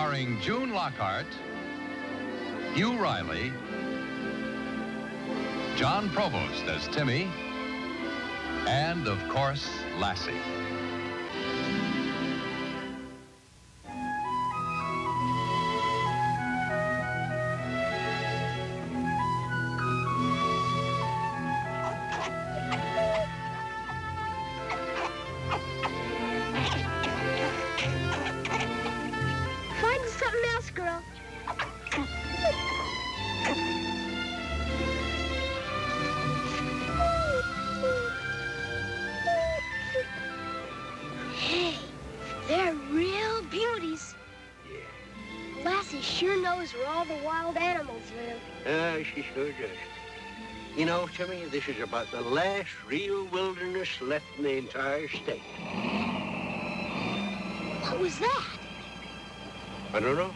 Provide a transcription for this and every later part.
starring June Lockhart, Hugh Riley, John Provost as Timmy, and, of course, Lassie. They're real beauties. Yeah. Lassie sure knows where all the wild animals live. She sure does. You know, Timmy, this is about the last real wilderness left in the entire state. What was that? I don't know.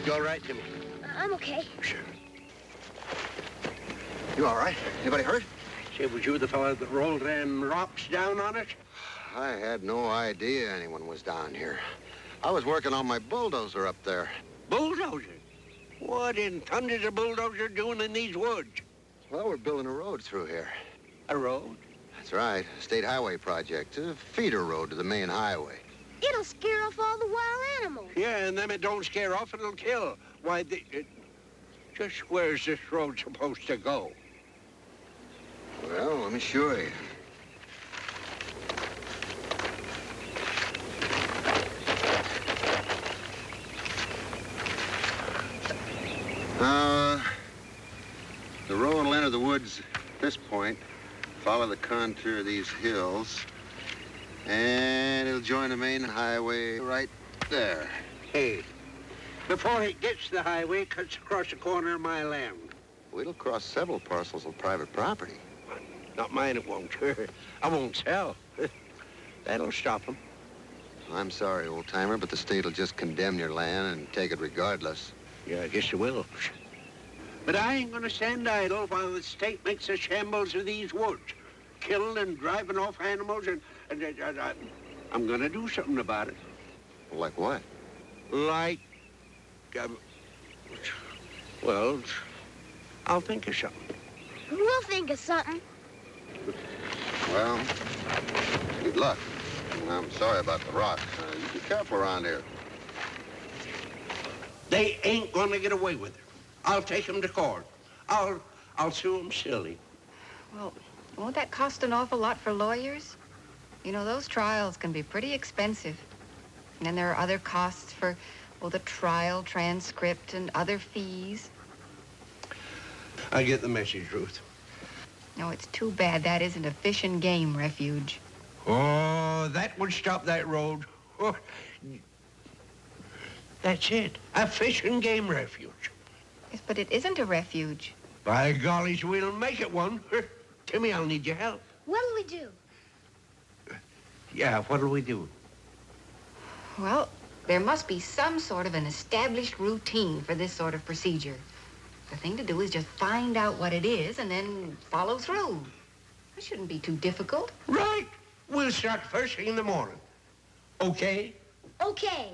You all right, Timmy? I'm okay. Sure. You all right? Anybody hurt? Say, was you the fellow that rolled them rocks down on it? I had no idea anyone was down here. I was working on my bulldozer up there. Bulldozer? What in thunder is a bulldozer doing in these woods? Well, we're building a road through here. A road? That's right. State highway project. A feeder road to the main highway. It'll scare off all the wild animals. Yeah, and them it don't scare off, it'll kill. Why, just where's this road supposed to go? Well, let me show you. The road will enter the woods at this point, follow the contour of these hills, and it'll join the main highway right there. Hey, before it gets to the highway, it cuts across the corner of my land. Well, it'll cross several parcels of private property. Not mine, it won't. I won't sell. That'll stop them. I'm sorry, old-timer, but the state will just condemn your land and take it regardless. Yeah, I guess it will. But I ain't gonna stand idle while the state makes a shambles of these woods, killing and driving off animals, and I'm gonna do something about it. Like what? Like, well, I'll think of something. We'll think of something. Well, good luck. I'm sorry about the rocks. Be careful around here. They ain't gonna get away with it. I'll take them to court. I'll sue them silly. Well, won't that cost an awful lot for lawyers? You know, those trials can be pretty expensive. And then there are other costs for, well, the trial transcript and other fees. I get the message, Ruth. No, it's too bad that isn't a fish and game refuge. Oh, that would stop that road. Oh, that's it, a fish and game refuge. Yes, but it isn't a refuge. By gollies, we'll make it one. Timmy, I'll need your help. What'll we do? Yeah, what'll we do? Well, there must be some sort of an established routine for this sort of procedure. The thing to do is just find out what it is and then follow through. That shouldn't be too difficult. Right. We'll start first thing in the morning. Okay? Okay.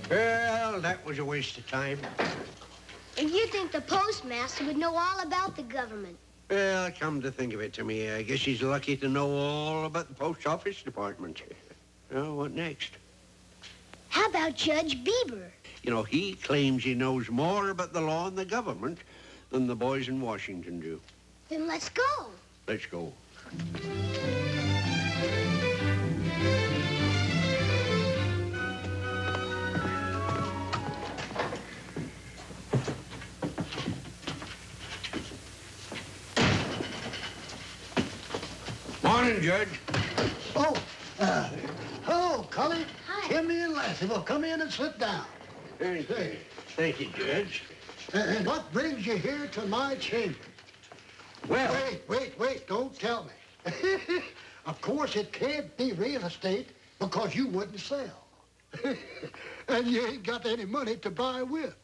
Well, that was a waste of time. And you think the postmaster would know all about the government? Well, come to think of it, Timmy, I guess he's lucky to know all about the post office department. Well, what next? How about Judge Bieber? You know, he claims he knows more about the law and the government than the boys in Washington do. Then let's go. Let's go. Morning, Judge. Oh, Cully. Hi. Timmy and Lassie. Well, come in and sit down. Thank you, Judge. And what brings you here to my chamber? Well... Wait. Don't tell me. Of course, it can't be real estate because you wouldn't sell. And you ain't got any money to buy with.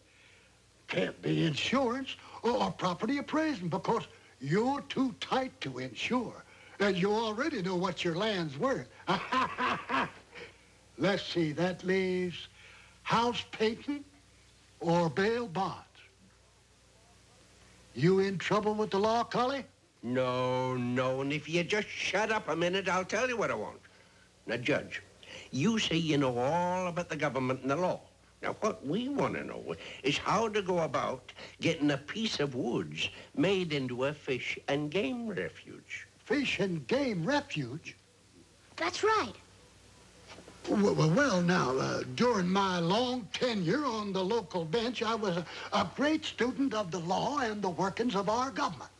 Can't be insurance or property appraisal because you're too tight to insure. And you already know what your land's worth. Let's see, that leaves house painting or bail bonds. You in trouble with the law, Cully? No, and if you just shut up a minute, I'll tell you what I want. Now, Judge, you say you know all about the government and the law. Now, what we want to know is how to go about getting a piece of woods made into a fish and game refuge. Fish and game refuge? That's right. Well, now, during my long tenure on the local bench, I was a great student of the law and the workings of our government.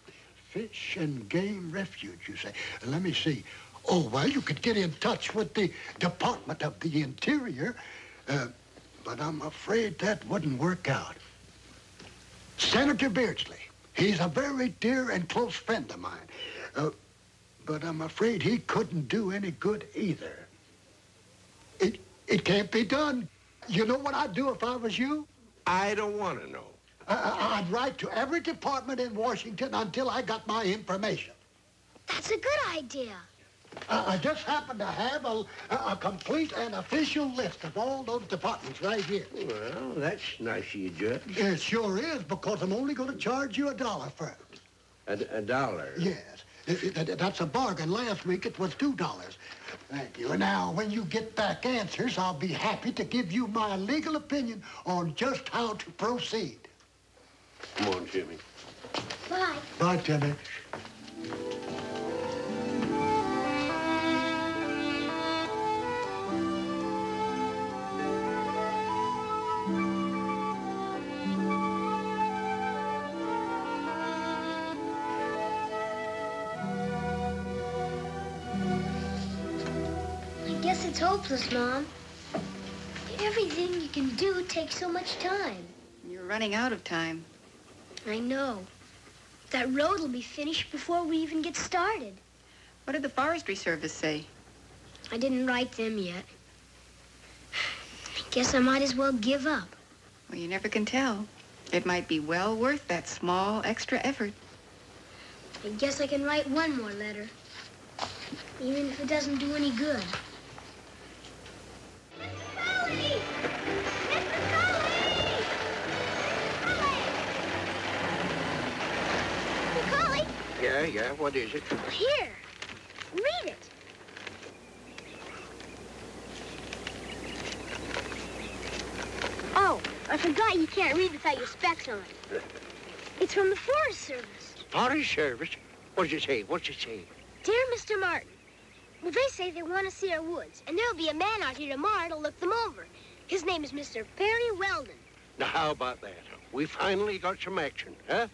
Fish and game refuge, you say. Let me see. Oh, well, you could get in touch with the Department of the Interior, but I'm afraid that wouldn't work out. Senator Beardsley, he's a very dear and close friend of mine, but I'm afraid he couldn't do any good either. It can't be done. You know what I'd do if I was you? I don't want to know. I'd write to every department in Washington until I got my information. That's a good idea. I just happen to have a complete and official list of all those departments right here. Well, that's nice of you, Judge. It sure is, because I'm only going to charge you $1 for it. A dollar? Yes. That's a bargain. Last week it was $2. Thank you. Now, when you get back answers, I'll be happy to give you my legal opinion on just how to proceed. Come on, Jimmy. Bye. Bye, Timmy. I guess it's hopeless, Mom. Everything you can do takes so much time. You're running out of time. I know. That road will be finished before we even get started. What did the Forestry Service say? I didn't write them yet. I guess I might as well give up. Well, you never can tell. It might be well worth that small extra effort. I guess I can write one more letter, even if it doesn't do any good. Mr. Cully! Mr. Cully! Mr. Cully! Yeah, what is it? Here, read it. Oh, I forgot you can't read without your specs on. It's from the Forest Service. Forest Service? What does it say? What's it say? Dear Mr. Martin, well, they say they want to see our woods, and there'll be a man out here tomorrow to look them over. His name is Mr. Perry Weldon. Now, how about that? We finally got some action, huh?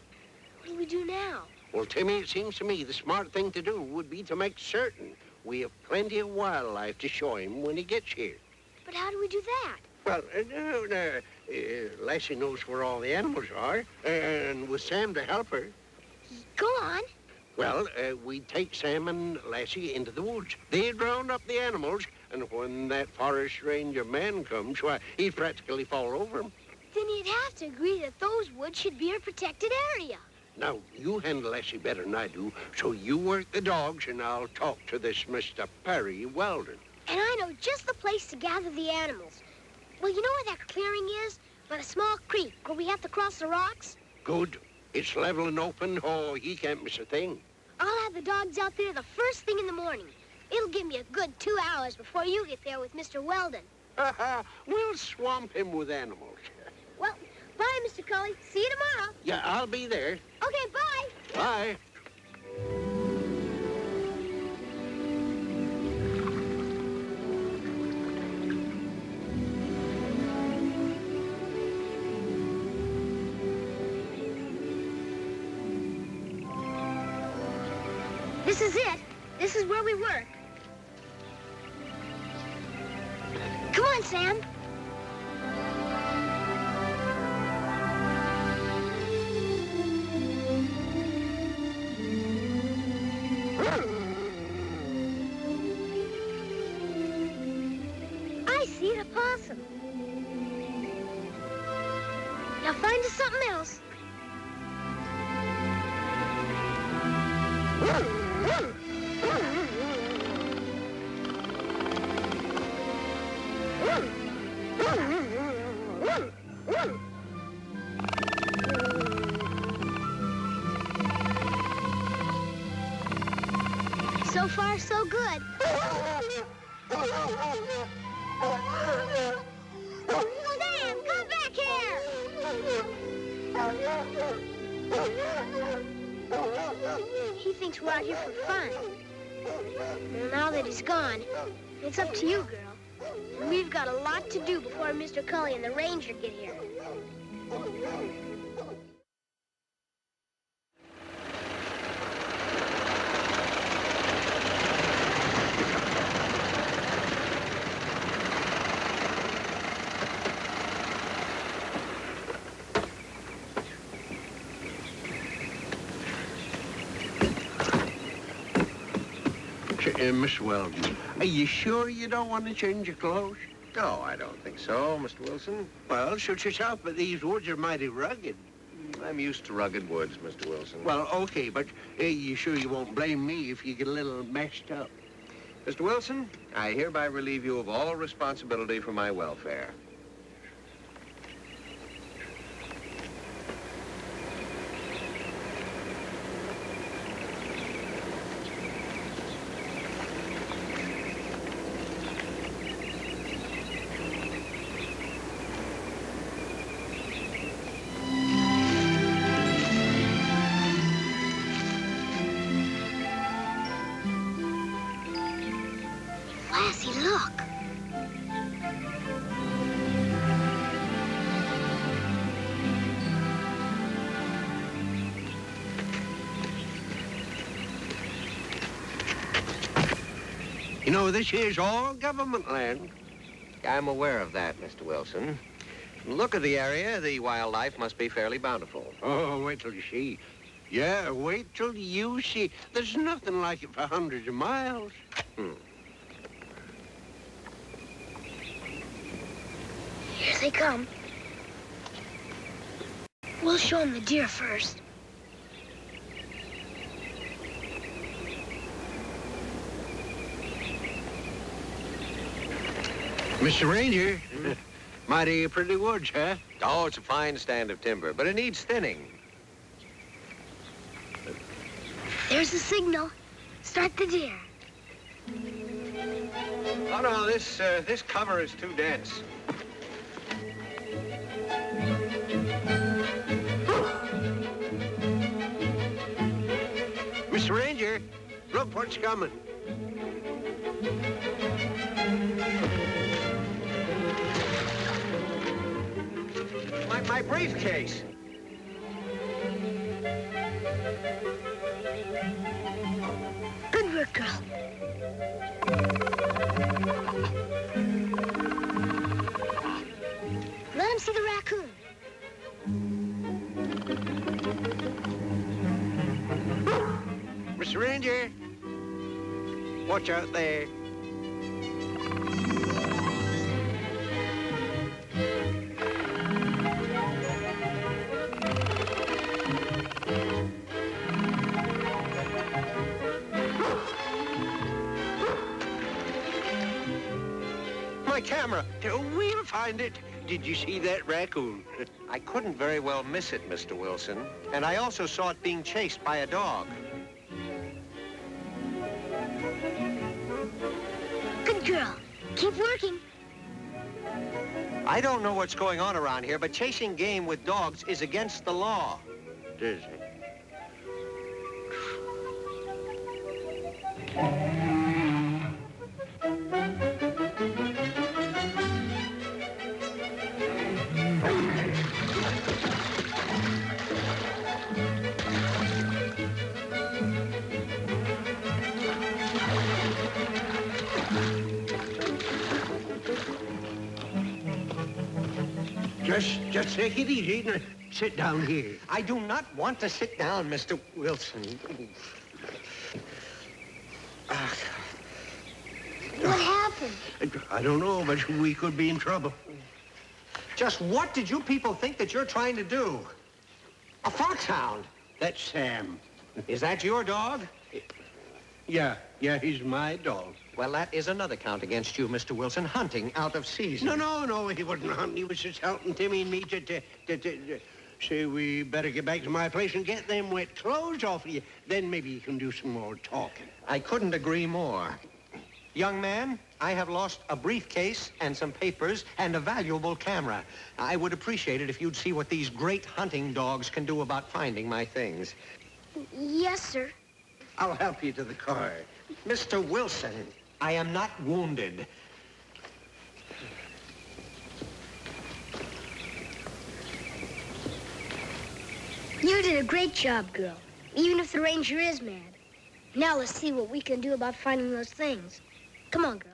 What do we do now? Well, Timmy, it seems to me the smart thing to do would be to make certain we have plenty of wildlife to show him when he gets here. But how do we do that? Well, Lassie knows where all the animals are, and with Sam to help her. Go on. Well, we'd take Sam and Lassie into the woods. They'd round up the animals, and when that forest ranger man comes, why, he'd practically fall over them. Then you'd have to agree that those woods should be a protected area. Now, you handle Lassie better than I do, so you work the dogs, and I'll talk to this Mr. Perry Weldon. And I know just the place to gather the animals. Well, you know where that clearing is? By the small creek where we have to cross the rocks? Good. It's level and open. Oh, he can't miss a thing. I'll have the dogs out there the first thing in the morning. It'll give me a good 2 hours before you get there with Mr. Weldon. We'll swamp him with animals. Well, bye, Mr. Cully. See you tomorrow. Yeah, I'll be there. Okay, bye. Bye. This is it. This is where we work. on, Sam. I see a possum. Now find us something else. So far, so good. Sam, come back here! He thinks we're out here for fun. Well, now that he's gone, it's up to you, girl. And we've got a lot to do before Mr. Cully and the ranger get here. Miss Weldon, are you sure you don't want to change your clothes? No, I don't think so, Mr. Wilson. Well, suit yourself, but these woods are mighty rugged. I'm used to rugged woods, Mr. Wilson. Well, okay, but you sure you won't blame me if you get a little messed up? Mr. Wilson, I hereby relieve you of all responsibility for my welfare. Lassie, look. You know, this here's all government land. I'm aware of that, Mr. Wilson. Look at the area. The wildlife must be fairly bountiful. Oh, wait till you see. Yeah, wait till you see. There's nothing like it for hundreds of miles. Here they come. We'll show them the deer first. Mr. Ranger, mighty pretty woods, huh? Oh, it's a fine stand of timber, but it needs thinning. There's the signal. Start the deer. Oh, no, this cover is too dense. Mr. Ranger, look what's coming. My briefcase. Good work, girl. Let him see the raccoon. Mr. Ranger, watch out there. My camera. We'll find it. Did you see that raccoon? I couldn't very well miss it, Mr. Wilson. And I also saw it being chased by a dog. Good girl. Keep working. I don't know what's going on around here, but chasing game with dogs is against the law. Does it? Just take it easy. Now, sit down here. I do not want to sit down, Mr. Wilson. What happened? I don't know, but we could be in trouble. Just what did you people think that you're trying to do? A foxhound? That's Sam. Is that your dog? Yeah, he's my dog. Well, that is another count against you, Mr. Wilson, hunting out of season. No, he wasn't hunting. He was just helping Timmy and me to say we better get back to my place and get them wet clothes off of you. Then maybe you can do some more talking. I couldn't agree more. Young man, I have lost a briefcase and some papers and a valuable camera. I would appreciate it if you'd see what these great hunting dogs can do about finding my things. Yes, sir. I'll help you to the car. Mr. Wilson, I am not wounded. You did a great job, girl. Even if the ranger is mad. Now let's see what we can do about finding those things. Come on, girl.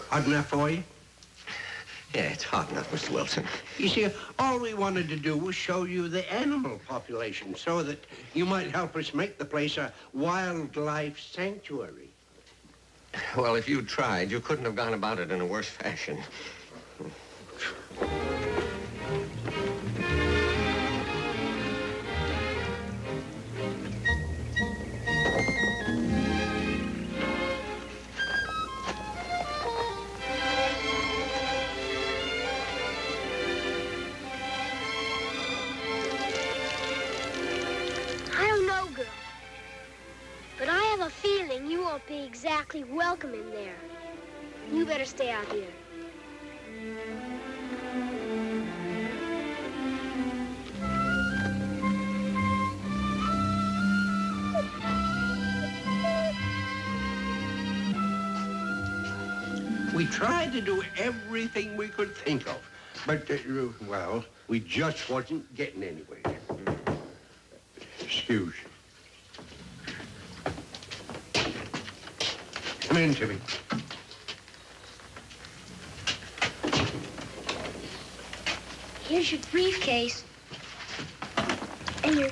Hot enough for you? Yeah, it's hot enough, Mr. Wilson. You see, all we wanted to do was show you the animal population so that you might help us make the place a wildlife sanctuary. Well, if you tried, you couldn't have gone about it in a worse fashion. Be exactly welcome in there. You better stay out here. We tried to do everything we could think of, but, well, we just wasn't getting anywhere. Excuse me. Come in, Timmy. Here's your briefcase. And your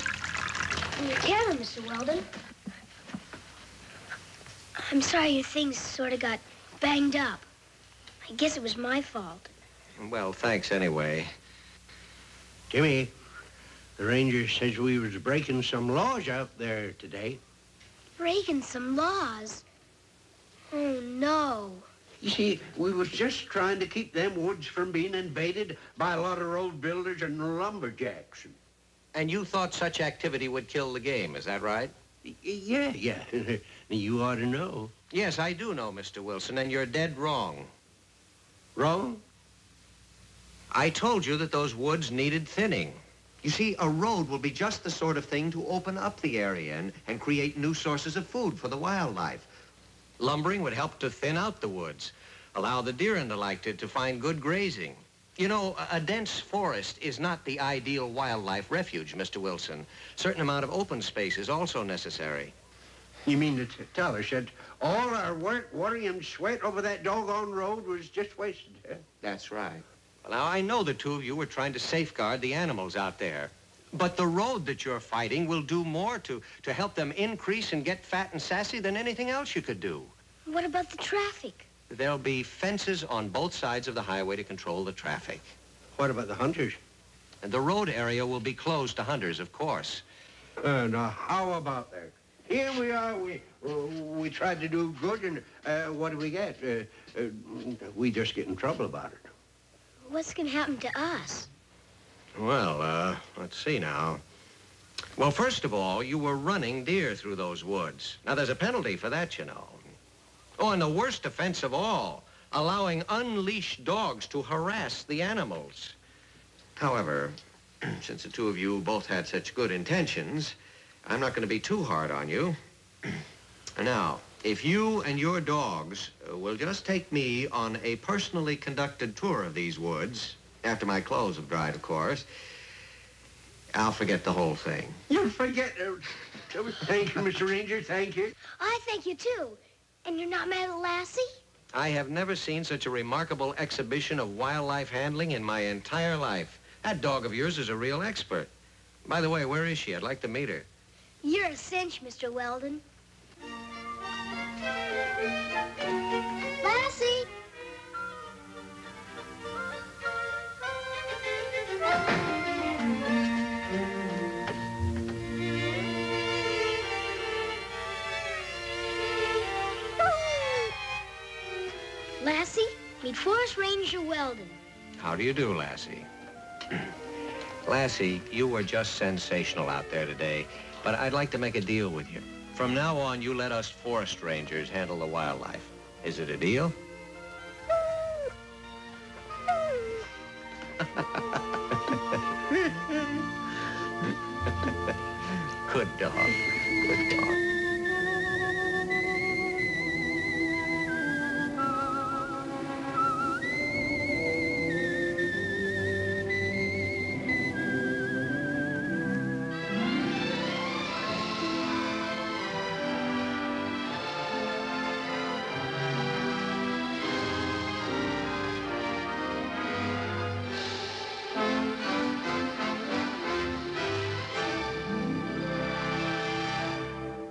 camera, Mr. Weldon. I'm sorry your things sort of got banged up. I guess it was my fault. Well, thanks anyway. Timmy, the ranger says we was breaking some laws out there today. Breaking some laws? Oh, no. You see, we was just trying to keep them woods from being invaded by a lot of road builders and lumberjacks. And you thought such activity would kill the game, is that right? Yeah. You ought to know. Yes, I do know, Mr. Wilson, and you're dead wrong. Wrong? I told you that those woods needed thinning. You see, a road will be just the sort of thing to open up the area and create new sources of food for the wildlife. Lumbering would help to thin out the woods, allow the deer and the like to find good grazing. You know, a dense forest is not the ideal wildlife refuge, Mr. Wilson. A certain amount of open space is also necessary. You mean to tell us that all our work, worry, and sweat over that doggone road was just wasted, huh? That's right. Well, now, I know the two of you were trying to safeguard the animals out there. But the road that you're fighting will do more to help them increase and get fat and sassy than anything else you could do. What about the traffic? There'll be fences on both sides of the highway to control the traffic. What about the hunters? And the road area will be closed to hunters, of course. Now, how about that? Here we are. We tried to do good, and what do we get? We just get in trouble about it. What's going to happen to us? Well, let's see now. Well, first of all, you were running deer through those woods. Now, there's a penalty for that, you know. Oh, and the worst offense of all, allowing unleashed dogs to harass the animals. However, since the two of you both had such good intentions, I'm not going to be too hard on you. Now, If you and your dogs will just take me on a personally conducted tour of these woods, after my clothes have dried, of course, I'll forget the whole thing. You forget. Thank you, Mr. Ranger. Thank you. I thank you, too. And you're not mad at Lassie? I have never seen such a remarkable exhibition of wildlife handling in my entire life. That dog of yours is a real expert. By the way, where is she? I'd like to meet her. You're a cinch, Mr. Weldon. Lassie! Lassie, meet Forest Ranger Weldon. How do you do, Lassie? Lassie, you were just sensational out there today, but I'd like to make a deal with you. From now on, you let us forest rangers handle the wildlife. Is it a deal? Good dog. Good dog.